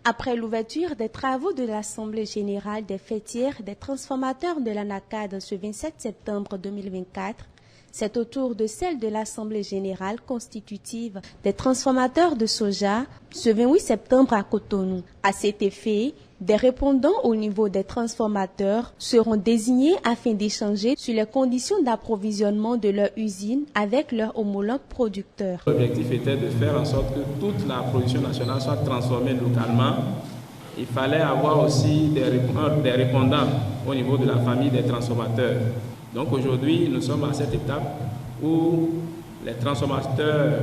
Après l'ouverture des travaux de l'Assemblée générale des fêtières des transformateurs de l'ANACAD ce 27 septembre 2024, c'est au tour de celle de l'Assemblée générale constitutive des transformateurs de soja ce 28 septembre à Cotonou. À cet effet, des répondants au niveau des transformateurs seront désignés afin d'échanger sur les conditions d'approvisionnement de leur usine avec leurs homologues producteurs. L'objectif était de faire en sorte que toute la production nationale soit transformée localement. Il fallait avoir aussi des répondants au niveau de la famille des transformateurs. Donc aujourd'hui, nous sommes à cette étape où les transformateurs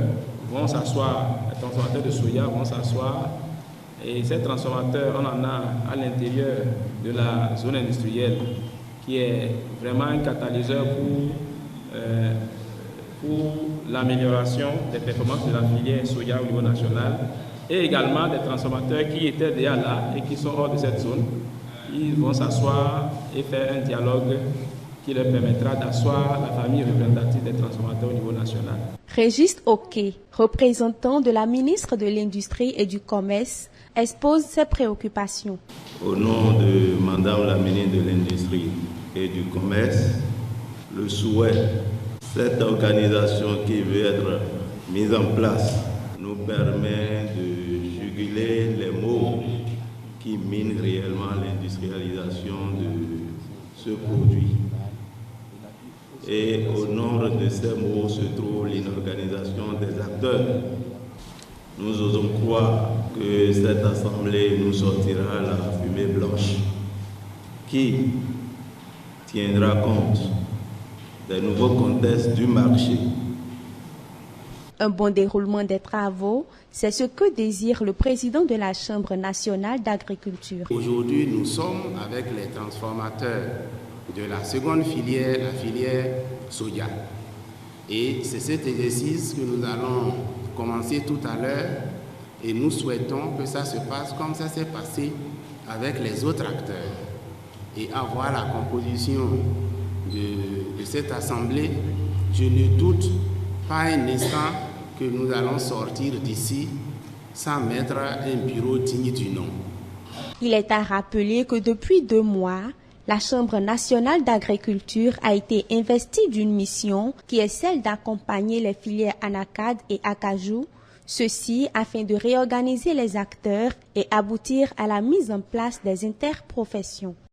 vont s'asseoir, les transformateurs de soja vont s'asseoir. Et ces transformateurs, on en a à l'intérieur de la zone industrielle qui est vraiment un catalyseur pour l'amélioration des performances de la filière soja au niveau national, et également des transformateurs qui étaient déjà là et qui sont hors de cette zone. Ils vont s'asseoir et faire un dialogue qui leur permettra d'asseoir la famille représentative des transformateurs au niveau national. Régis Oké, représentant de la ministre de l'Industrie et du Commerce, expose ses préoccupations. Au nom de Madame la ministre de l'Industrie et du Commerce, le souhait, cette organisation qui veut être mise en place nous permet de juguler les maux qui minent réellement l'industrialisation de ce produit. Et au nombre de ces mots se trouve l'inorganisation des acteurs. Nous osons croire que cette assemblée nous sortira la fumée blanche qui tiendra compte des nouveaux contextes du marché. Un bon déroulement des travaux, c'est ce que désire le président de la Chambre nationale d'agriculture. Aujourd'hui, nous sommes avec les transformateurs de la seconde filière, la filière soja. Et c'est cet exercice que nous allons commencer tout à l'heure et nous souhaitons que ça se passe comme ça s'est passé avec les autres acteurs. Et avoir la composition de cette assemblée, je ne doute pas un instant que nous allons sortir d'ici sans mettre un bureau digne du nom. Il est à rappeler que depuis 2 mois, la Chambre nationale d'agriculture a été investie d'une mission qui est celle d'accompagner les filières ANACAD et Acajou, ceci afin de réorganiser les acteurs et aboutir à la mise en place des interprofessions.